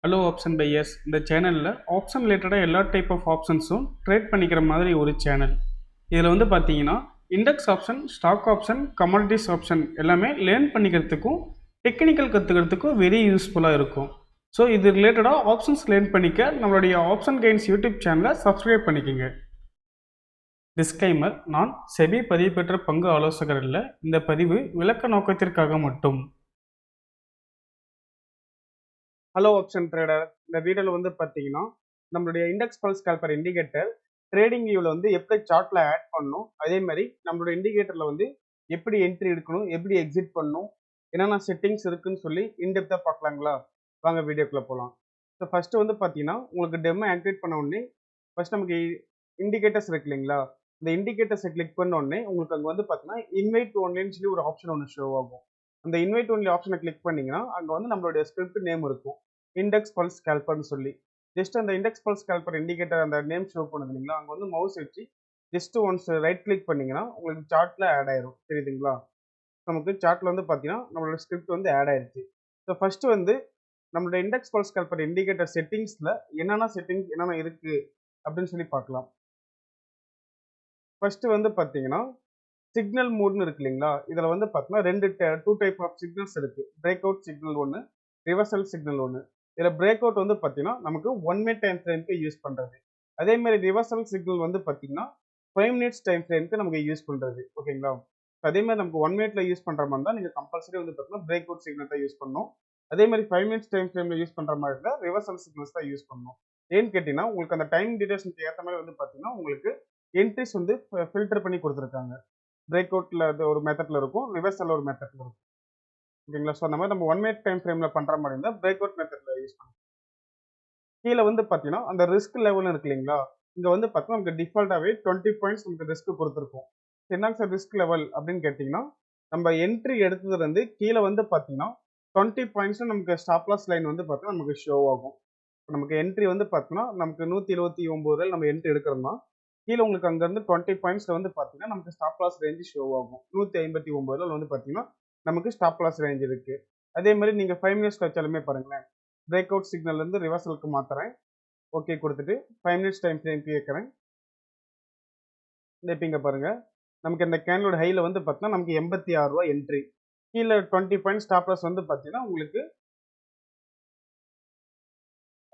Hello option buyers. இந்த சேனலில் option ரிலேட்டடாக எல்லா டைப் ஆஃப் ஆப்ஷன்ஸும் ட்ரேட் பண்ணிக்கிற மாதிரி ஒரு சேனல். இதில் வந்து பார்த்தீங்கன்னா index option, stock option, commodities option எல்லாமே லேர்ன் பண்ணிக்கிறதுக்கும் டெக்னிக்கல் கற்றுக்கிறதுக்கும் வெரி யூஸ்ஃபுல்லாக இருக்கும். ஸோ இது ரிலேட்டடாக ஆப்ஷன்ஸ் லேர்ன் பண்ணிக்க நம்மளுடைய ஆப்ஷன் கைன்ஸ் யூடியூப் சேனலை சப்ஸ்கிரைப் பண்ணிக்கோங்க. டிஸ்க்ளைமர்: நான் செபி பதிவு பெற்ற பங்கு ஆலோசகர் இல்லை. இந்த பதிவு விளக்க நோக்கத்திற்காக மட்டும். Hello option trader. இந்த வீடியோவில் வந்து பார்த்தீங்கன்னா நம்மளுடைய index pulse call for indicator trading வியூவில் வந்து எப்படி சார்ட்டில் ஆட் பண்ணணும், அதே மாதிரி நம்மளோட இண்டிகேட்டரில் வந்து எப்படி என்ட்ரி எடுக்கணும், எப்படி எக்ஸிட் பண்ணணும், என்னென்ன செட்டிங்ஸ் இருக்குன்னு சொல்லி இன்டெப்த்தாக பார்க்கலாங்களா? வாங்க வீடியோக்குள்ளே போகலாம். ஸோ ஃபஸ்ட்டு வந்து பார்த்தீங்கன்னா உங்களுக்கு டெமோ ஆக்டிவேட் பண்ண உடனே ஃபஸ்ட் நமக்கு இண்டிகேட்டர்ஸ் இருக்கு இல்லைங்களா? இந்த இண்டிகேட்டர்ஸை கிளிக் பண்ண உடனே உங்களுக்கு அங்கே வந்து பார்த்தீங்கன்னா இன்வைட் ஒன்லின்னு சொல்லி ஒரு ஆப்ஷன் ஒன்று ஷோ ஆகும். அந்த இன்வைட் ஒன்லி ஆப்ஷனை கிளிக் பண்ணீங்கன்னா அங்கே வந்து நம்மளுடைய ஸ்கிரிப்ட் நேம் இருக்கும், இண்டெக்ஸ் பல்ஸ் கால்பர்னு சொல்லி. ஜஸ்ட் அந்த இண்டெக்ஸ் பல்ஸ் கால்பர் இண்டிகேட்டர் அந்த நேம் ஷோ பண்ணுது இல்லைங்களா? அங்கே வந்து மவுஸ் வச்சு ஜஸ்ட் ஒன்ஸ் ரைட் கிளிக் பண்ணீங்கன்னா உங்களுக்கு சார்ட்டில் ஆட் ஆயிரும். தெரியுதுங்களா? நமக்கு சார்ட்டில் வந்து பார்த்தீங்கன்னா நம்மளோட ஸ்கிரிப்ட் வந்து ஆட் ஆயிடுச்சு. ஸோ ஃபர்ஸ்ட் வந்து நம்மளோட இண்டெக்ஸ் பல்ஸ் கால்பர் இண்டிகேட்டர் செட்டிங்ஸில் என்னென்ன செட்டிங்ஸ் என்னென்ன இருக்குது அப்படின்னு சொல்லி பார்க்கலாம். ஃபர்ஸ்ட் வந்து பார்த்தீங்கன்னா சிக்னல் மோட்னு இருக்கு இல்லைங்களா? இதில் வந்து பார்த்தீங்கன்னா டூ டைப் ஆஃப் சிக்னல்ஸ் இருக்குது. பிரேக் அவுட் சிக்னல் ஒன்று, ரிவர்சல் சிக்னல் ஒன்று. இதில் பிரேக் அவுட் வந்து பார்த்தீங்கன்னா நமக்கு 1 மினிட் டைம் ஃப்ரேம்க்கு யூஸ் பண்ணுறது. அதே மாதிரி ரிவர்சல் சிக்னல் வந்து பார்த்தீங்கன்னா 5 மினிட்ஸ் டைம் ஃப்ரேம்க்கு நமக்கு யூஸ் பண்ணுறது. ஓகேங்களா? அதே மாதிரி நமக்கு 1 மினிட்ல யூஸ் பண்ணுற மாதிரி தான் நீங்கள் கம்பல்சரி வந்து பார்த்தீங்கன்னா பிரேக் அவுட் சிக்னல் தான் யூஸ் பண்ணணும். அதே மாதிரி 5 மினிட்ஸ் டைம் ஃப்ரேமில் யூஸ் பண்ணுற மாதிரி இருந்தால் ரிவர்சல் சிக்னல்ஸ் தான் யூஸ் பண்ணணும். ஏன்னு கேட்டிங்கன்னா உங்களுக்கு அந்த டைம் டியூரேஷனுக்கு ஏற்ற மாதிரி வந்து பார்த்தீங்கன்னா உங்களுக்கு என்ட்ரிஸ் வந்து ஃபில்டர் பண்ணி கொடுத்துருக்காங்க. பிரேக் அவுட்ல ஒரு மெத்தட்ல இருக்கும், ரிவர்சல் ஒரு மெத்தட்ல இருக்கும். ஓகேங்களா? ஸோ அந்த மாதிரி நம்ம 1 மினிட் டைம் ஃப்ரேம்ல பண்ற மாதிரி இருந்தால் பிரேக் அவுட் மெத்தட்ல யூஸ் பண்ணலாம். கீழே வந்து பார்த்தீங்கன்னா அந்த ரிஸ்க் லெவல் இருக்கு இல்லைங்களா? இங்க வந்து பார்த்தீங்கன்னா நமக்கு டிஃபால்ட்டாவே 20 பாயிண்ட்ஸ் நமக்கு ரிஸ்க் கொடுத்துருக்கும். என்னங்க சார் ரிஸ்க் லெவல் அப்படின்னு கேட்டிங்கன்னா நம்ம என்ட்ரி எடுத்ததுல இருந்து கீழே வந்து பார்த்தீங்கன்னா 20 பாயிண்ட்ஸ் நமக்கு ஸ்டாப் லாஸ் லைன் வந்து பார்த்தீங்கன்னா நமக்கு ஷோ ஆகும். நமக்கு என்ட்ரி வந்து பார்த்தீங்கன்னா நமக்கு 179 நம்ம என்ட்ரி எடுக்கிறோம்னா கீழே உங்களுக்கு அங்கேருந்து 20 பாயிண்ட்ஸ்ல வந்து பார்த்தீங்கன்னா நமக்கு ஸ்டாப் லாஸ் ரேஞ்சு ஷோ ஆகும். 159 வந்து பார்த்தீங்கன்னா நமக்கு ஸ்டாப் லாஸ் ரேஞ்ச் இருக்கு. அதே மாதிரி நீங்கள் 5 மினிட்ஸ்ல வச்சாலுமே பாருங்களேன், பிரேக் அவுட் சிக்னல் இருந்து ரிவர்சலுக்கு மாத்துறேன். ஓகே கொடுத்துட்டு 5 மினிட்ஸ் டைம் ஃப்ரேம் கேட்குறேன். இப்போ இங்கே பாருங்க, நமக்கு இந்த கேனலோட ஹைல வந்து பார்த்தீங்கன்னா நமக்கு 86 ரூபா என்ட்ரி. கீழே 20 பாயிண்ட் ஸ்டாப் லாஸ் வந்து பார்த்தீங்கன்னா உங்களுக்கு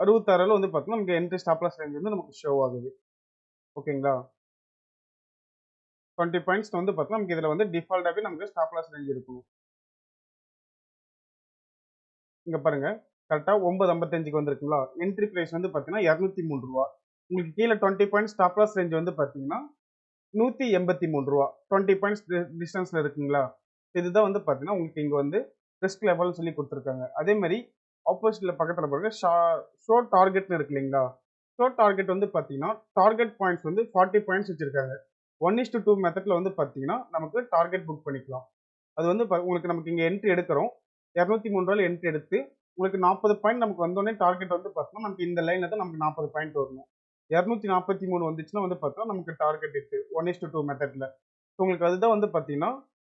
66 வந்து பார்த்தீங்கன்னா நமக்கு என்ட்ரி ஸ்டாப் லாஸ் ரேஞ்ச் வந்து நமக்கு ஷோ ஆகுது. ஓகேங்களா? 20 பாயிண்ட்ஸ் வந்து பார்த்தீங்கன்னா நமக்கு இதில் வந்து டிஃபால்ட்டாகவே நமக்கு ஸ்டாப் லாஸ் ரேஞ்ச் இருக்கும். இங்க பாருங்க, கரெக்டா 9:55க்கு வந்திருக்குங்களா? என்ட்ரி பிரைஸ் வந்து பார்த்தீங்கன்னா 203 ரூபா. உங்களுக்கு கீழே 20 பாயிண்ட்ஸ் ஸ்டாப் லாஸ் ரேஞ்ச் வந்து பார்த்தீங்கன்னா 183 ரூபா. 20 பாயிண்ட்ஸ் டிஸ்டன்ஸ்ல இருக்குங்களா? இதுதான் வந்து பார்த்தீங்கன்னா உங்களுக்கு இங்க வந்து ரிஸ்க் லெவல் சொல்லி கொடுத்துருக்காங்க. அதே மாதிரி ஆப்போசிட்ல பக்கத்துல பாருங்க, ஷோ டார்கெட்னு இருக்கு இல்லைங்களா? ஷோ டார்கெட் வந்து பார்த்தீங்கன்னா டார்கெட் பாயிண்ட்ஸ் வந்து 40 பாயிண்ட்ஸ் வச்சிருக்காங்க. 1:2 மெத்தட்ல வந்து பார்த்தீங்கன்னா நமக்கு டார்கெட் புக் பண்ணிக்கலாம். அது வந்து உங்களுக்கு நமக்கு இங்க என்ட்ரி எடுக்கிறோம். 203 என்ட்ரி எடுத்து உங்களுக்கு 40 பாயிண்ட் நமக்கு வந்தோடனே டார்கெட் வந்து பார்த்தோம்னா நமக்கு இந்த லைன்ல தான் நமக்கு 40 பாயிண்ட் வரணும். 243 வந்துச்சுன்னா வந்து பார்த்தோம்னா நமக்கு டார்கெட் இட்டு 1:2 மெத்தட்ல. உங்களுக்கு அதுதான் வந்து பார்த்தீங்கன்னா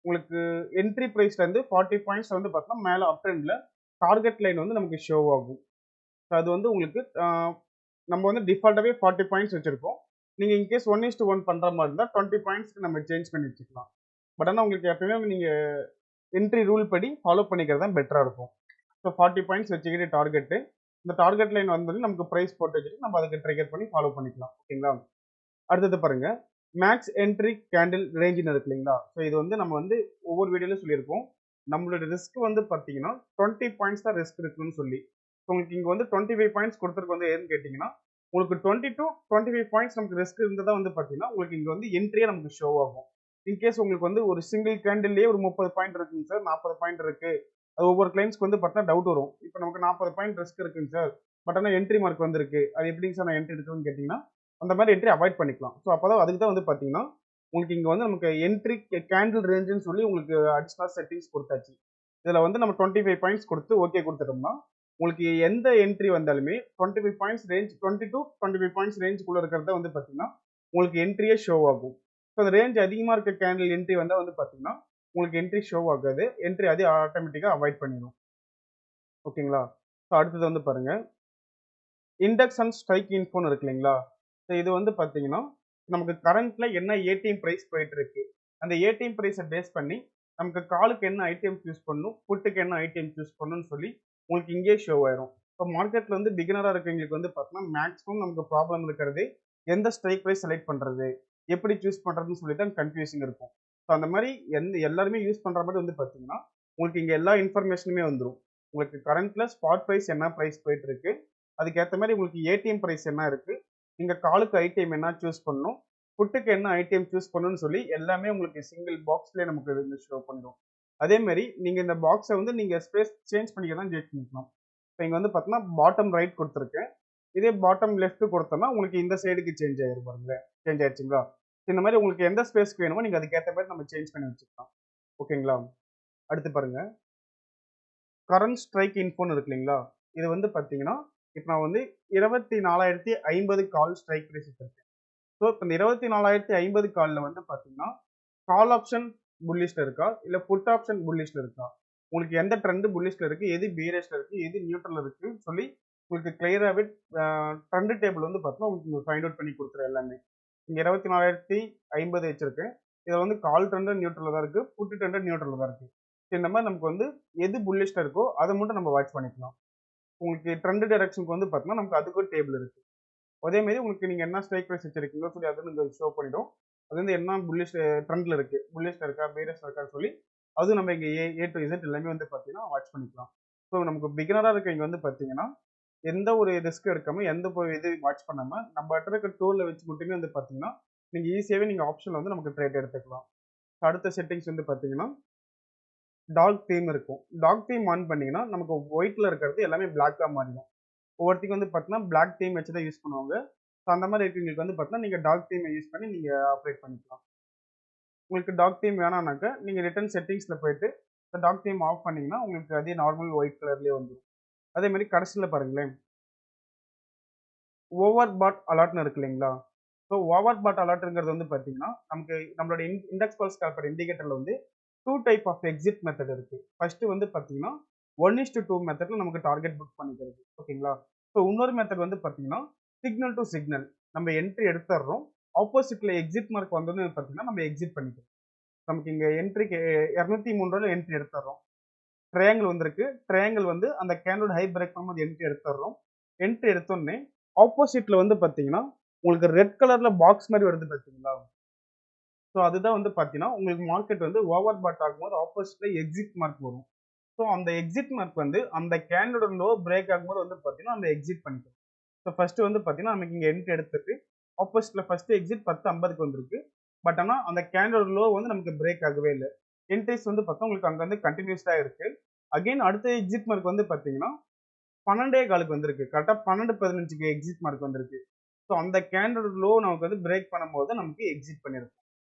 உங்களுக்கு என்ட்ரி பிரைஸ்ல இருந்து 40 பாயிண்ட்ஸ் வந்து பார்த்தோம்னா மேலே அப் ட்ரெண்ட்ல டார்கெட் லைன் வந்து நமக்கு ஷோ ஆகும். அது வந்து உங்களுக்கு நம்ம வந்து டிஃபால்ட்டாகவே 40 பாயிண்ட்ஸ் வச்சிருக்கோம். நீங்கள் இன்கேஸ் 1:1 பண்ணுற மாதிரி இருந்தால் 20 பாயிண்ட்ஸ்க்கு நம்ம சேஞ்ச் பண்ணி வச்சுக்கலாம். பட் ஆனால் உங்களுக்கு எப்பயுமே நீங்கள் என்ட்ரி ரூல் படி ஃபாலோ பண்ணிக்கிறது தான் பெட்டராக இருக்கும். ஸோ 40 பாயிண்ட்ஸ் வச்சுக்கிட்டு டார்கெட்டு, இந்த டார்கெட் லைன் வந்து நமக்கு ப்ரைஸ் போட்டு வச்சுட்டு நம்ம அதுக்கு ட்ரிகர் பண்ணி ஃபாலோ பண்ணிக்கலாம். ஓகேங்களா? அடுத்தது பாருங்க, மேக்ஸ் என்ட்ரி கேண்டில் ரேஞ்சுன்னு இருக்கு இல்லைங்களா? ஸோ இது வந்து நம்ம வந்து ஒவ்வொரு வீடியோலையும் சொல்லியிருப்போம். நம்மளோட ரிஸ்க் வந்து பார்த்தீங்கன்னா 20 பாயிண்ட்ஸ் தான் ரிஸ்க் இருக்குன்னு சொல்லி. உங்களுக்கு இங்கே வந்து 25 பாயிண்ட்ஸ் கொடுத்துருக்கு வந்து ஏன்னு கேட்டிங்கன்னா உங்களுக்கு 20 to 25 பாயிண்ட்ஸ் நமக்கு ரிஸ்க் இருந்ததா வந்து பார்த்தீங்கன்னா உங்களுக்கு இங்கே வந்து என்ட்ரியே நமக்கு ஷோ ஆகும். இன்கேஸ் உங்களுக்கு வந்து ஒரு சிங்கிள் கேண்டில்லே ஒரு 30 பாயிண்ட் இருக்குங்க சார், 40 பாயிண்ட் இருக்கு, அது ஒவ்வொரு கிளைண்ட்ஸ்க்கு வந்து பார்த்தீங்கன்னா டவுட் வரும். இப்போ நமக்கு 40 பாயிண்ட் ரிஸ்க் இருக்குங்க சார், பட் ஆனால் என்ட்ரி மார்க் வந்திருக்கு, அது எப்படிங்க சார் நான் என்ட்ரி எடுக்கணும்னு கேட்டிங்கன்னா அந்த மாதிரி என்ட்ரி அவாய்ட் பண்ணிக்கலாம். ஸோ அப்போதான் அதுக்கு தான் வந்து பார்த்தீங்கன்னா உங்களுக்கு இங்கே வந்து நமக்கு என்ட்ரி கேண்டில் ரேஞ்சுன்னு சொல்லி உங்களுக்கு அடிஷ்னல் செட்டிங்ஸ் கொடுத்தாச்சு. இதில் வந்து நம்ம 25 பாயிண்ட்ஸ் கொடுத்து ஓகே கொடுத்துட்டோம்னா உங்களுக்கு எந்த என்ட்ரி வந்தாலுமே 25 பாயிண்ட்ஸ் ரேஞ்ச் 20 to 25 பாயிண்ட்ஸ் ரேஞ்சுக்குள்ள இருக்கிறத வந்து பார்த்தீங்கன்னா உங்களுக்கு என்ட்ரியே ஷோ ஆகும். ஸோ அந்த ரேஞ்ச் அதிகமாக இருக்க கேண்டில் என்ட்ரி வந்தால் வந்து பார்த்தீங்கன்னா உங்களுக்கு என்ட்ரி ஷோ ஆகாது, என்ட்ரி அதே ஆட்டோமேட்டிக்காக அவாய்ட் பண்ணிடும். ஓகேங்களா? ஸோ அடுத்தது வந்து பாருங்க, இண்டெக்ஸ் அண்ட் ஸ்ட்ரைக் இன்ஃபோன்னு இருக்கு இல்லைங்களா? ஸோ இது வந்து பார்த்தீங்கன்னா, நமக்கு கரண்ட்ல என்ன ஏடிஎம் பிரைஸ் போயிட்டு இருக்கு. அந்த ஏடிஎம் பிரைஸ பேஸ் பண்ணி, நமக்கு காலுக்கு என்ன ஐடிஎம் சூஸ் பண்ணணும், புட்டுக்கு என்ன ஐடிஎம் சூஸ் பண்ணணும்னு சொல்லி, உங்களுக்கு இங்கேயே ஷோ ஆயிரும். இப்போ மார்க்கெட்ல வந்து பிகினரா இருக்கவங்களுக்கு வந்து பார்த்தீங்கன்னா, மேக்ஸிமம் நமக்கு ப்ராப்ளம் இருக்கிறது, எந்த ஸ்ட்ரைக் பிரைஸ் செலக்ட் பண்றது? எப்படி சூஸ் பண்றதுன்னு சொல்லி தான் கன்ஃப்யூசிங் இருக்கும். ஸோ அந்த மாரி எல்லாருமே யூஸ் பண்ற மாரி வந்து பார்த்தீங்கன்னா, உங்களுக்கு இங்க எல்லா இன்ஃபர்மேஷனுமே வந்துரும். உங்களுக்கு கரண்ட்ல ஸ்பாட் பிரைஸ் என்ன பிரைஸ் போயிட்டு இருக்கு. அதுக்கேத்த மாரி உங்களுக்கு ஏடிஎம் பிரைஸ் என்ன இருக்கு. நீங்க காலுக்கு ஐடிஎம் என்ன சூஸ் பண்ணணும். புட்டுக்கு என்ன ஐடிஎம் சூஸ் பண்ணணும்னு சொல்லி எல்லாமே உங்களுக்கு சிங்கிள் பாக்ஸ்லயே நமக்கு வந்து ஷோ பண்ணிடும். அதே மாரி நீங்க இந்த பாக்ஸ வந்து நீங்க ஸ்பேஸ் சேஞ்ச் பண்ணிக்க தான் சேஞ்ச் பண்ணிக்கலாம். இப்போ இங்க வந்து பார்த்தீங்கன்னா, பாட்டம் ரைட் குடுத்துருக்கேன். இதே பாட்டம் லெஃப்ட் குடுத்தோம்னா, உங்களுக்கு இந்த சைடுக்கு சேஞ்ச் ஆயிரும் பாருங்களேன். சேஞ்ச் ஆயிடுச்சுங்களா? இந்த மாரி உங்களுக்கு எந்த ஸ்பேஸ்க்கு வேணுமோ நீங்க அதுக்கேத்த மாரி நம்ம சேஞ்ச் பண்ணி வச்சுக்கலாம். ஓகேங்களா? அடுத்து பாருங்க. கரண்ட் ஸ்ட்ரைக் இன்ஃபோன்னு இருக்கு இல்லைங்களா? இது வந்து பார்த்தீங்கன்னா, இப்ப நான் வந்து 24,050 கால் ஸ்ட்ரைக் பிரைஸ் வச்சிருக்கேன். ஸோ, இப்ப இந்த 24,050 கால்ல வந்து பார்த்தீங்கன்னா, கால் ஆப்ஷன் புல்லிஷ்ல இருக்கா? இல்ல புட் ஆப்ஷன் புல்லிஷ்ல இருக்கா? உங்களுக்கு எந்த ட்ரெண்ட் புல்லிஷ்ல இருக்கு? எது பீரிஷ்ல இருக்கு? எது நியூட்ரல்ல இருக்குன்னு சொல்லி உங்களுக்கு கிளியராவே ட்ரெண்ட் டேபிள் வந்து பார்த்தீங்கன்னா, உங்களுக்கு ஃபைண்ட் அவுட் பண்ணி குடுத்துரும் எல்லாமே. இங்க 24,050 வச்சிருக்கேன். இதுல வந்து கால் ட்ரெண்டும் நியூட்ரல்ல தான் இருக்கு. புட் ட்ரெண்டும் நியூட்ரல்ல தான் இருக்கு. இந்த மாரி நமக்கு வந்து எது புல்லிஷ்ல இருக்கோ, அத மட்டும் நம்ம வாட்ச் பண்ணிக்கலாம். உங்களுக்கு ட்ரெண்ட் டைரக்ஷனுக்கு வந்து பார்த்தீங்கன்னா, நமக்கு அதுக்கு ஒரு டேபிள் இருக்கு. அதே மாரி உங்களுக்கு நீங்க என்ன ஸ்ட்ரைக் பிரைஸ் வச்சிருக்கீங்களோ சொல்லி அது இங்க ஷோ பண்ணிடும். அது வந்து என்ன புல்லிஷ் ட்ரெண்ட்ல இருக்கு. புல்லிஷ்ல இருக்கா, பீரிஷ்ல இருக்கான்னு சொல்லி, அதுவும் நம்ம இங்க ஏ டூ இசட் எல்லாமே வந்து பார்த்தீங்கன்னா, வாட்ச் பண்ணிக்கலாம். ஸோ நமக்கு பிகினரா இருக்கவங்க வந்து பார்த்தீங்கன்னா, எந்த ஒரு ரிஸ்க் எடுக்காம, எந்த ஒரு இது வாட்ச் பண்ணாம, நம்மட்ட இருக்க டூல்ல வச்சு மட்டுமே வந்து பார்த்தீங்கன்னா, நீங்க ஈஸியாவே நீங்க ஆப்ஷன்ல வந்து நமக்கு ட்ரேட் எடுத்துக்கலாம். அடுத்த செட்டிங்ஸ் வந்து பார்த்தீங்கன்னா, டார்க் தீம் இருக்கும். டார்க் தீம் ஆன் பண்ணீங்கன்னா, நமக்கு ஒயிட்ல இருக்கிறது எல்லாமே பிளாக்கா மாறிடும். ஒவ்வொருத்தருக்கு வந்து பார்த்தீங்கன்னா, பிளாக் தீம் வச்சு தான் யூஸ் பண்ணுவாங்க. ஸோ அந்த மாரி இருக்கவங்களுக்கு வந்து பார்த்தீங்கன்னா, நீங்க டார்க் தீமை யூஸ் பண்ணி நீங்க ஆப்பரேட் பண்ணிக்கலாம். உங்களுக்கு டார்க் தீம் வேணாம்னாக்க, நீங்க ரிட்டர்ன் செட்டிங்ஸ்ல போயிட்டு, இந்த டார்க் தீம் ஆஃப் பண்ணீங்கன்னா, உங்களுக்கு அதே நார்மல் ஒயிட் கலர்லயே வந்துரும். அதே மாரி கடைசில பாருங்களேன், ஓவர் பாட் அலர்ட்ன்னு இருக்கு இல்லைங்களா? ஸோ ஓவர் பாட் அலர்ட்ங்கிறது வந்து பார்த்தீங்கன்னா, நமக்கு நம்மளோட இண்டெக்ஸ் பல்ஸ் கால்குலேட்டர் இண்டிகேட்டர்ல வந்து 2 டைப் ஆஃப் எக்ஸிட் மெத்தட் இருக்கு. ஃபர்ஸ்ட் வந்து பார்த்தீங்கன்னா, 1:2 மெத்தட்ல நமக்கு டார்கெட் புக் பண்ணிக்கிறது. ஓகேங்களா? ஸோ இன்னொரு மெத்தட் வந்து பார்த்தீங்கன்னா, சிக்னல் டூ சிக்னல். நம்ம என்ட்ரி எடுத்துடுறோம். ஆப்போசிட்ல எக்ஸிட் மார்க் வந்தோனே பார்த்தீங்கன்னா, நம்ம எக்ஸிட் பண்ணிக்கிறோம். நமக்கு இங்க என்ட்ரிக்கு 203 என்ட்ரி எடுத்துடுறோம். ட்ரையாங்கிள் வந்திருக்கு. ட்ரையாங்கிள் வந்து அந்த கேண்டலோட ஹை பிரேக் பண்ணும்போது என்ட்ரி எடுத்துடுறோம். என்ட்ரி எடுத்தோனே ஆப்போசிட்ல வந்து பார்த்தீங்கன்னா, உங்களுக்கு ரெட் கலர்ல பாக்ஸ் மாரி வருது பார்த்தீங்களா? ஸோ அதுதான் வந்து பார்த்தீங்கன்னா, உங்களுக்கு மார்க்கெட் வந்து ஓவர் பாட் ஆகும்போது ஆப்போசிட்ல எக்ஸிட் மார்க் வரும். ஸோ அந்த எக்ஸிட் மார்க் வந்து அந்த கேண்டலோட லோ பிரேக் ஆகும்போது வந்து பார்த்தீங்கன்னா, நம்ம எக்ஸிட் பண்ணிக்கிறோம். ஸோ ஃபர்ஸ்ட் வந்து பார்த்தீங்கன்னா, நமக்கு இங்க என்ட்ரி எடுத்துட்டு ஆப்போசிட்ல ஃபர்ஸ்ட் எக்ஸிட் 10:50க்கு வந்திருக்கு. பட் ஆனா அந்த கேண்டலோட லோ வந்து நமக்கு பிரேக் ஆகவே இல்ல. என்ட்ரிஸ் வந்து பார்த்தா உங்களுக்கு அங்க வந்து கன்டினியூஸா இருக்கு. அகைன் அடுத்த எக்ஸிட் மார்க் வந்து பார்த்தீங்கன்னா, 12:15க்கு வந்திருக்கு. கரெக்ட்டா 12:15க்கு எக்ஸிட் மார்க் வந்திருக்கு. ஸோ அந்த கேண்டலோட லோ நமக்கு வந்து பிரேக் பண்ணும்போது நமக்கு எக்ஸிட் பண்ணிருக்கும்.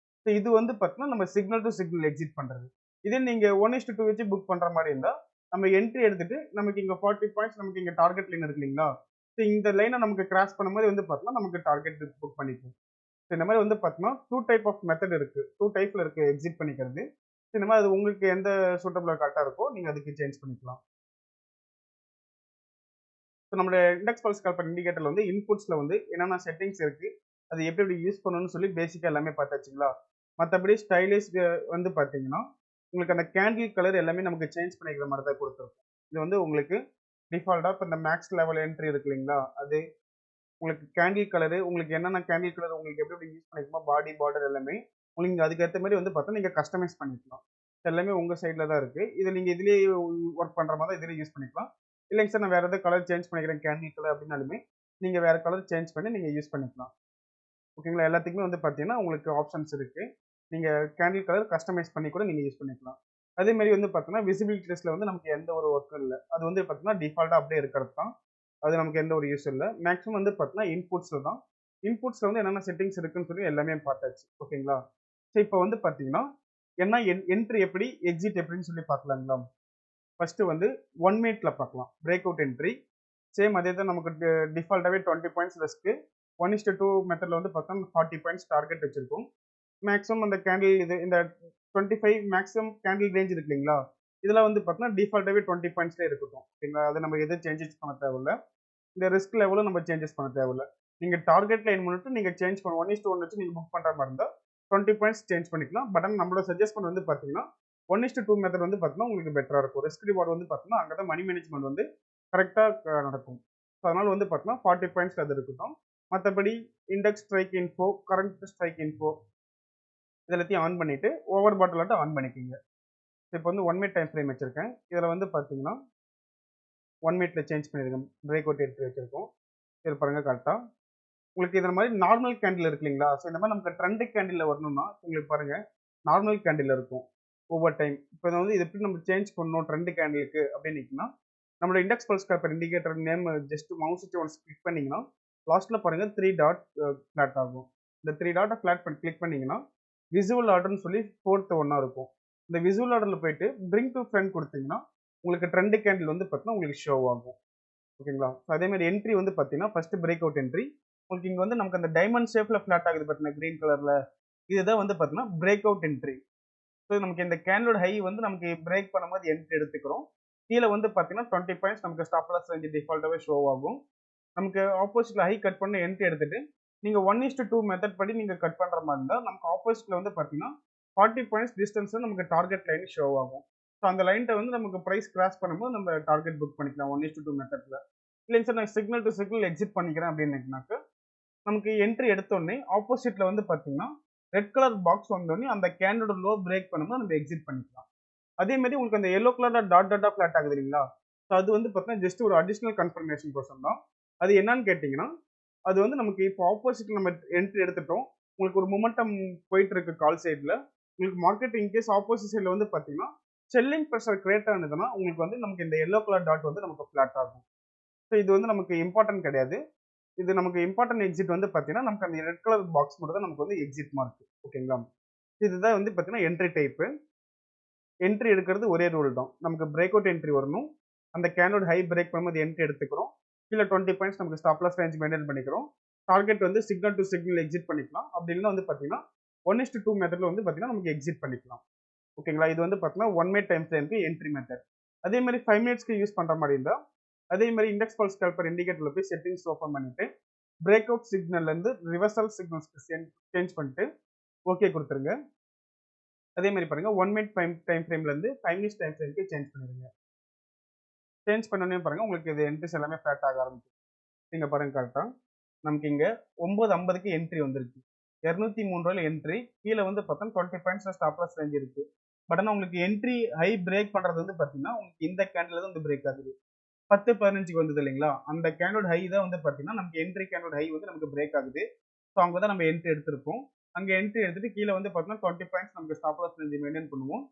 ஸோ இது வந்து பார்த்தீங்கன்னா, நம்ம சிக்னல் டு சிக்னல் எக்ஸிட் பண்றது. இதே நீங்க 1:2 வச்சு புக் பண்ற மாரி இருந்தா, நம்ம என்ட்ரி எடுத்துட்டு நமக்கு இங்க 40 பாயிண்ட்ஸ் நமக்கு இங்க டார்கெட் லைன் இருக்கு இல்லீங்களா? ஸோ இந்த லைன நமக்கு கிராஸ் பண்ணும்போது வந்து பார்த்தீங்கன்னா, நமக்கு டார்கெட் புக் பண்ணிக்கும். ஸோ இந்த மாரி வந்து பார்த்தீங்கன்னா, 2 டைப் ஆஃப் மெத்தட் இருக்கு. 2 டைப்ல இருக்கு எக்ஸிட் பண்ணிக்கிறது. ஸோ இந்த மாரி அது உங்களுக்கு எந்த சூட்டபிளா கரெக்ட்டா இருக்கோ, நீங்க அதுக்கு சேஞ்ச் பண்ணிக்கலாம். ஸோ நம்மளோட இண்டெக்ஸ் பல்ஸ் கால்குலேட்டர் இண்டிகேட்டர்ல வந்து இன்புட்ஸ்ல வந்து என்னென்ன செட்டிங்ஸ் இருக்கு, அது எப்படி எப்படி யூஸ் பண்ணணும்னு சொல்லி பேசிக்கா எல்லாமே பார்த்தாச்சுங்களா? மத்தபடி ஸ்டைலிஷ்க்கு வந்து பார்த்தீங்கன்னா, உங்களுக்கு அந்த கேண்டில் கலர் எல்லாமே நமக்கு சேஞ்ச் பண்ணிக்கிற மாரி தான் குடுத்துருக்கும். இது வந்து உங்களுக்கு டிஃபால்ட்டா இப்ப இந்த மேக்ஸ் லெவல் என்ட்ரி இருக்கு இல்லைங்களா? அது உங்களுக்கு கேண்டில் கலரு, உங்களுக்கு என்னென்ன கேண்டில் கலர் உங்களுக்கு எப்படி எப்படி யூஸ் பண்ணிக்கணுமோ பாடி, பார்டர் எல்லாமே, உங்களுக்கு அதுக்கேத்த மாரி வந்து பார்த்தா நீங்க கஸ்டமைஸ் பண்ணிக்கலாம். எல்லாமே உங்க சைட்ல தான் இருக்கு. இத நீங்க இதுலயே ஒர்க் பண்ற மாரி தான் இதுலயும் யூஸ் பண்ணிக்கலாம். இல்லைங்க சார் நான் வேற ஏதாவது கலர் சேஞ்ச் பண்ணிக்கிறேன் கேண்டில் கலர் அப்படின்னாலுமே, நீங்க வேற கலர் சேஞ்ச் பண்ணி நீங்க யூஸ் பண்ணிக்கலாம். ஓகேங்களா? எல்லாத்துக்குமே வந்து பார்த்தீங்கன்னா, உங்களுக்கு ஆப்ஷன்ஸ் இருக்கு. நீங்க கேண்டில் கலர் கஸ்டமைஸ் பண்ணி கூட நீங்க யூஸ் பண்ணிக்கலாம். அதே மாரி வந்து பார்த்தீங்கன்னா, விசிபிலிட்டி டெஸ்ட்ல வந்து நமக்கு எந்த ஒரு ஒர்க்கும் இல்ல. அது வந்து பார்த்தீங்கன்னா, டிஃபால்ட்டா அப்படியே இருக்கிறது தான். அது நமக்கு எந்த ஒரு யூஸும் இல்ல. மேக்ஸிமம் வந்து பார்த்தீங்கன்னா, இன்புட்ஸ்ல தான். இன்புட்ஸ்ல வந்து என்னென்ன செட்டிங்ஸ் இருக்குன்னு சொல்லி எல்லாமே பார்த்தாச்சு. ஓகேங்களா? சோ இப்ப வந்து பார்த்தீங்கன்னா, என்ன என்ட்ரி எப்படி, எக்ஸிட் எப்படின்னு சொல்லி பார்க்கலாங்களா? ஃபர்ஸ்ட் வந்து 1 மினிட்ல பார்க்கலாம். Break out entry. சேம் அதே தான் நமக்கு டிஃபால்ட்டாவே 20 பாயிண்ட்ஸ் ரிஸ்க். 1:2 மெத்தட்ல வந்து பார்த்தா 40 பாயிண்ட்ஸ் டார்கெட் வச்சிருக்கும். மேக்ஸிமம் அந்த கேண்டில் இது இந்த 25 மேக்ஸிமம் கேண்டில் ரேஞ்ச் இருக்கு இல்லைங்களா? இதெல்லாம் வந்து பார்த்தீங்கன்னா டிஃபால்ட்டாவே 20 பாயிண்ட்ஸ்லயே இருக்கட்டும். ஓகேங்களா? அத நம்ம எதுவும் சேஞ்சஸ் பண்ண தேவையில்ல. இந்த ரிஸ்க் லெவலும் நம்ம சேஞ்சஸ் பண்ண தேவையில்ல. நீங்க டார்கெட் லைன் முன்னிட்டு நீங்க சேஞ்ச் பண்ண 1:1 வச்சு நீங்க புக் பண்ற மாதிரி இருந்தா 20 பாயிண்ட்ஸ் சேஞ்ச் பண்ணிக்கலாம். பட் ஆனால் நம்மளோட சஜஸ்ட்மெண்ட் வந்து பார்த்தீங்கன்னா 1:2 மெத்தட் வந்து பார்த்தீங்கன்னா உங்களுக்கு பெட்டரா இருக்கும். ரிஸ்க் ரிவார்டு வந்து பார்த்தீங்கன்னா அங்கே தான் மணி மேனேஜ்மெண்ட் வந்து கரெக்டாக நடக்கும். ஸோ அதனால வந்து பார்த்தீங்கன்னா 40 பாயிண்ட்ஸ் அது இருக்கட்டும். மற்றபடி index strike info, current strike info இது எல்லாத்தையும் ஆன் பண்ணிட்டு ஓவர் பாட்டில் ஆன் பண்ணிக்கிங்க. இப்போ வந்து 1 மினிட் டைம் ஃப்ரேம் வச்சிருக்கேன். இதில் வந்து பார்த்தீங்கன்னா 1 மினிட்ல சேஞ்ச் பண்ணிருக்கேன். பிரேக் அவுட் எடுத்து வச்சிருக்கோம். இதில் பாருங்க கரெக்டாக உங்களுக்கு இந்த மாதிரி நார்மல் கேண்டில் இருக்கு இல்லைங்களா? ஸோ இந்த மாதிரி நமக்கு ட்ரெண்ட் கேண்டில் வரணும்னா உங்களுக்கு பாருங்க நார்மல் கேண்டில் இருக்கும் ஒவ்வொரு டைம். இப்போ வந்து இது எப்படி நம்ம சேஞ்ச் பண்ணணும் ட்ரெண்ட் கேண்டிலுக்கு அப்படின்னு நம்மளோட index pulse scalper indicator name just mouse வச்சு ஒன்ஸ் கிளிக் பண்ணீங்கன்னா லாஸ்ட்ல பாருங்க 3 டாட் ஃபிளாட் ஆகும். இந்த 3 டாட்டை ஃபிளாட் பண்ணி கிளிக் பண்ணீங்கன்னா விசுவல் ஆர்டர்னு சொல்லி 4th ஒன்னா இருக்கும். இந்த விசுவல் ஆர்டர்ல போயிட்டு பிரிங் டு ஃப்ரண்ட் கொடுத்தீங்கன்னா உங்களுக்கு ட்ரெண்ட் கேண்டில் வந்து பார்த்தீங்கன்னா உங்களுக்கு ஷோ ஆகும். ஓகேங்களா? அதே மாதிரி என்ட்ரி வந்து பார்த்தீங்கன்னா ஃபர்ஸ்ட் பிரேக் அவுட் என்ட்ரி உங்களுக்கு இங்க வந்து நமக்கு அந்த டைமண்ட் ஷேப்ல ஃபிளாட் ஆகுது பார்த்தீங்கன்னா கிரீன் கலர்ல இதுதான் வந்து பார்த்தீங்கன்னா பிரேக் அவுட் என்ட்ரி. ஸோ நமக்கு இந்த கேண்டலோட ஹை வந்து நமக்கு பிரேக் பண்ணும்போது என்ட்ரி எடுத்துக்கிறோம். கீழே வந்து பார்த்தீங்கன்னா 20 பாயிண்ட்ஸ் நமக்கு ஸ்டாப் லாஸ் ரேஞ்ச் டிஃபால்ட்டாகவே ஷோ ஆகும். நமக்கு ஆப்போசிட்ல ஹை கட் பண்ண என்ட்ரி எடுத்துட்டு நீங்க 1:2 மெத்தட் படி நீங்க கட் பண்ற மாதிரி இருந்தால் நமக்கு ஆப்போசிட்ல வந்து பார்த்தீங்கன்னா 40 பாயிண்ட்ஸ் டிஸ்டன்ஸ் நமக்கு டார்கெட் லைன் ஷோ ஆகும். ஸோ அந்த லைன்ட்ட வந்து நமக்கு ப்ரைஸ் கிராஸ் பண்ணும்போது நம்ம டார்கெட் புக் பண்ணிக்கலாம் 1:2 மெத்தட்ல. இல்லைங்க சார் நான் சிக்னல் டு சிக்னல் எக்ஸிட் பண்ணிக்கிறேன் அப்படின்னாக்க நமக்கு என்ட்ரி எடுத்தோடனே ஆப்போசிட்ல வந்து பார்த்தீங்கன்னா ரெட் கலர் பாக்ஸ் வந்தோடனே அந்த கேண்டோட லோ பிரேக் பண்ணும்போது நம்ம எக்ஸிட் பண்ணிக்கலாம். அதே மாதிரி உங்களுக்கு அந்த yellow colour dot tata flat ஆகுது இல்லைங்களா? ஸோ அது வந்து பார்த்தீங்கன்னா ஜஸ்ட் ஒரு அடிஷனல் கன்ஃபர்மேஷன் கோசம் தான். அது என்னன்னு கேட்டிங்கன்னா அது வந்து நமக்கு இப்போ ஆப்போசிட்ல நம்ம என்ட்ரி எடுத்துட்டோம். உங்களுக்கு ஒரு மொமெண்டம் போயிட்டு இருக்கு கால் சைடில். உங்களுக்கு மார்க்கெட் இன்கேஸ் ஆப்போசிட் சைடில் வந்து பார்த்தீங்கன்னா செல்லிங் ப்ரெஷர் கிரியேட் ஆனதுன்னா உங்களுக்கு வந்து நமக்கு இந்த எல்லோ கலர் டாட் வந்து நமக்கு ஃபிளாட் ஆகும். ஸோ இது வந்து நமக்கு இம்பார்ட்டன்ட் கிடையாது. இது நமக்கு இம்பார்ட்டன்ட் எக்ஸிட் வந்து பார்த்தீங்கன்னா நமக்கு அந்த ரெட் கலர் பாக்ஸ் மட்டும் தான் நமக்கு வந்து எக்ஸிட் மார்க். ஓகேங்களா? இதுதான் வந்து பார்த்தீங்கன்னா என்ட்ரி டைப்பு. என்ட்ரி எடுக்கிறது ஒரே ரூல் தான். நமக்கு பிரேக் அவுட் என்ட்ரி வரணும். அந்த கேண்டோட ஹை பிரேக் பண்ணும்போது என்ட்ரி எடுத்துக்கிறோம். கீழே 20 பாயிண்ட்ஸ் நமக்கு ஸ்டாப் லாஸ் ரேஞ்ச் மெயின்டைன் பண்ணிக்கிறோம். டார்கெட் வந்து சிக்னல் டு சிக்னல் எக்ஸிட் பண்ணிக்கலாம். அப்படி இல்லைன்னா வந்து பார்த்தீங்கன்னா 1:2 மெத்தட்ல வந்து பார்த்தீங்கன்னா நமக்கு எக்ஸிட் பண்ணிக்கலாம். ஓகேங்களா? இது வந்து பார்த்தீங்கன்னா 1 மினிட் டைம் ஃப்ரேம்க்கு என்ட்ரி மெத்தட். அதே மாதிரி 5 மினிட்ஸ்க்கு யூஸ் பண்ற மாதிரி இருந்தால் அதே மாதிரி இண்டெக்ஸ் பல்ஸ் ஸ்கேல்பர் இண்டிகேட்டர்ல போய் செட்டிங்ஸ் ஓப்பன் பண்ணிட்டு பிரேக் அவுட் சிக்னல்ல இருந்து ரிவர்சல் சிக்னல்ஸ்க்கு சேஞ்ச் பண்ணிட்டு ஓகே கொடுத்துருங்க. அதே மாதிரி பாருங்க 1 மினிட் டைம் ஃப்ரேம்ல இருந்து 5 மினிட்ஸ் டைம் ஃப்ரேம்க்கு சேஞ்ச் பண்ணிடுங்க. சேஞ்ச் பண்ணனே பாருங்க உங்களுக்கு இது என்ட்ரிஸ் எல்லாமே ஃபிளாட் ஆக ஆரம்பிக்கும். நீங்க பாருங்க கரெக்டா நமக்கு இங்க 9:50க்கு என்ட்ரி வந்திருக்கு. 203 ரூபாயில என்ட்ரி கீழே வந்து பார்த்தா 20 பாயிண்ட்ஸ் ஸ்டாப் லாஸ் ரேஞ்ச் இருக்கு. பட் ஆனால் உங்களுக்கு என்ட்ரி ஹை பிரேக் பண்றது வந்து பார்த்தீங்கன்னா உங்களுக்கு இந்த கேண்டில் தான் வந்து பிரேக் ஆகுது. 10:15க்கு வந்தது இல்லைங்களா? அந்த கேண்டோட ஹை தான் வந்து பார்த்தீங்கன்னா நமக்கு என்ட்ரி கேண்டோட ஹை வந்து நமக்கு பிரேக் ஆகுது. ஸோ அங்கே தான் நம்ம என்ட்ரி எடுத்திருப்போம். அங்கே என்ட்ரி எடுத்துட்டு கீழே வந்து பார்த்தீங்கன்னா 20 பாயிண்ட்ஸ் நமக்கு ஸ்டாப் லாஸ் ரேஞ்ச் மெயின்டைன் பண்ணுவோம்.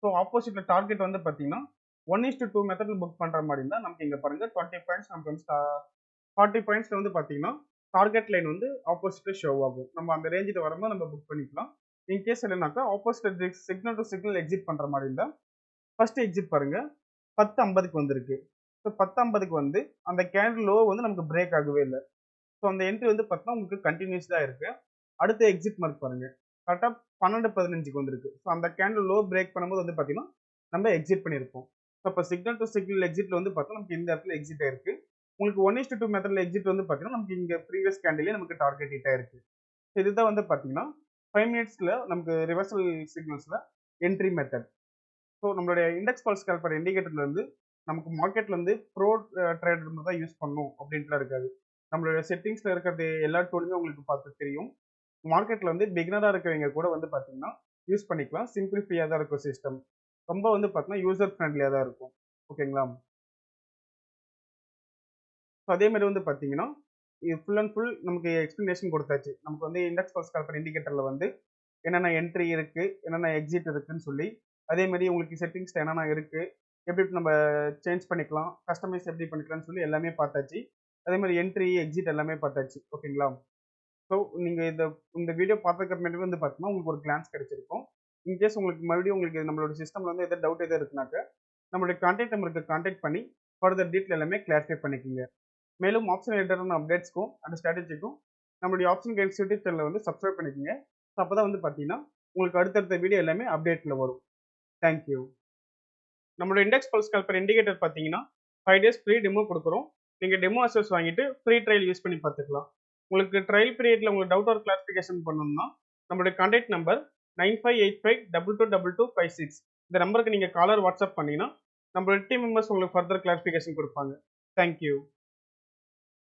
ஸோ ஆப்போசிட்ல டார்கெட் வந்து பார்த்தீங்கன்னா 1:2 மெத்தட்ல புக் பண்ற மாதிரி இருந்தால் நமக்கு இங்க பாருங்க 20 பாயிண்ட்ஸ் நமக்கு வந்து 40 பாயிண்ட்ஸ்ல வந்து பார்த்தீங்கன்னா டார்கெட் லைன் வந்து ஆப்போசிட்ல ஷோ ஆகும். நம்ம அந்த ரேஞ்சில் வரும்போது நம்ம புக் பண்ணிக்கலாம். இன்கேஸ் இல்லைனாக்கா opposite signal to signal exit பண்ற மாதிரி இருந்தால் ஃபர்ஸ்ட் எக்ஸிட் பாருங்க 10:50க்கு வந்திருக்கு. ஸோ 10:50க்கு வந்து அந்த கேண்டில் லோ வந்து நமக்கு பிரேக் ஆகவே இல்லை. ஸோ அந்த என்ட்ரி வந்து பார்த்தீங்கன்னா உங்களுக்கு கண்டினியூஸ் தான் இருக்கு. அடுத்த எக்ஸிட் மார்க் பாருங்க கரெக்டாக 12:15க்கு வந்திருக்கு. ஸோ அந்த கேண்டில் லோ பிரேக் பண்ணும்போது வந்து பார்த்தீங்கன்னா நம்ம எக்ஸிட் பண்ணியிருப்போம். ஸோ இப்போ சிக்னல் டு சிக்னல் எக்ஸிட்ல வந்து பார்த்தீங்கன்னா நமக்கு இந்த இடத்துல எக்ஸிட் ஆயிருக்கு. உங்களுக்கு 1:2 மெத்தட்ல எக்ஸிட் வந்து பார்த்தீங்கன்னா நமக்கு இங்கே ப்ரீவியஸ் கேண்டிலே நமக்கு டார்கெட் ஹிட் ஆயிருக்கு. இதுதான் வந்து பார்த்தீங்கன்னா 5 மினிட்ஸ்ல நமக்கு ரிவர்சல் சிக்னல்ஸ்ல என்ட்ரி மெத்தட். ஸோ நம்மளுடைய இண்டெக்ஸ் பல்ஸ் ஸ்கேல்பர் இண்டிகேட்டர்ல இருந்து நமக்கு மார்க்கெட்ல இருந்து ப்ரோ ட்ரேடர் தான் யூஸ் பண்ணணும் அப்படின்ட்டுலாம் இருக்காது. நம்மளுடைய செட்டிங்ஸ்ல இருக்கிறது எல்லா டூலுமே உங்களுக்கு பார்த்து தெரியும். மார்க்கெட்ல வந்து பிகினரா இருக்கிறவங்க கூட வந்து பார்த்தீங்கன்னா யூஸ் பண்ணிக்கலாம். சிம்பிளிஃபையாக தான் இருக்கும் சிஸ்டம். ரொம்ப வந்து பார்த்தீங்கன்னா யூசர் ஃப்ரெண்ட்லியாக தான் இருக்கும். ஓகேங்களா? ஸோ அதே மாதிரி வந்து பார்த்தீங்கன்னா இது ஃபுல் அண்ட் ஃபுல் நமக்கு எக்ஸ்பிளனேஷன் கொடுத்தாச்சு. நமக்கு வந்து இண்டெக்ஸ் பல்ஸ் ஸ்கேல்பர் இண்டிகேட்டர்ல வந்து என்னென்ன என்ட்ரி இருக்கு, என்னென்ன எக்ஸிட் இருக்குன்னு சொல்லி, அதே மாதிரி உங்களுக்கு செட்டிங்ஸ் என்னென்ன இருக்கு, எப்படி நம்ம சேஞ்ச் பண்ணிக்கலாம், கஸ்டமைஸ் எப்படி பண்ணிக்கலாம்னு சொல்லி எல்லாமே பார்த்தாச்சு. அதே மாதிரி என்ட்ரி எக்ஸிட் எல்லாமே பார்த்தாச்சு. ஓகேங்களா? ஸோ நீங்கள் இந்த வீடியோ பார்த்ததுக்கு அப்புறமேட்டு வந்து பார்த்தீங்கன்னா உங்களுக்கு ஒரு கிளான்ஸ் கிடைச்சிருக்கும். இன்கேஸ் உங்களுக்கு மறுபடியும் உங்களுக்கு நம்மளோட சிஸ்டம்ல வந்து எதாவது டவுட் எதாவது இருக்குனாக்க நம்மளுடைய கான்டாக்ட் நம்பருக்கு கான்டாக்ட் பண்ணி ஃபர்தர் டீட்டெயில் எல்லாமே கிளாரிஃபை பண்ணிக்கோங்க. மேலும் ஆப்ஷன் ரிலேட்டடான அப்டேட்ஸ்க்கும் அந்த ஸ்ட்ராட்டஜிக்கும் நம்மளுடைய ஆப்ஷன் கைட்ஸ் யூடியூப் சேனலை வந்து சப்ஸ்கிரைப் பண்ணிக்கோங்க. ஸோ அப்போ தான் வந்து பார்த்தீங்கன்னா உங்களுக்கு அடுத்தடுத்த வீடியோ எல்லாமே அப்டேட்டில் வரும். தேங்க்யூ. நம்மளோட இண்டெக்ஸ் பல்ஸ் ஸ்கேல்பர் இண்டிகேட்டர் பார்த்தீங்கன்னா 5 days ஃப்ரீ டெமோ கொடுக்குறோம். நீங்கள் டெமோ அக்சஸ் வாங்கிட்டு ஃப்ரீ ட்ரையல் யூஸ் பண்ணி பார்த்துக்கலாம். உங்களுக்கு ட்ரையல் பீரியடில் உங்களுக்கு டவுட் ஆர் கிளாரிஃபிகேஷன் பண்ணணும்னா நம்மளுடைய கான்டாக்ட் நம்பர் 9585222256 இந்த நம்பருக்கு நீங்கள் காலர் வாட்ஸ்அப் பண்ணிங்கன்னா நம்மளோட டீம் மெம்பர்ஸ் உங்களுக்கு ஃபர்தர் கிளாரிஃபிகேஷன் கொடுப்பாங்க. தேங்க்யூ.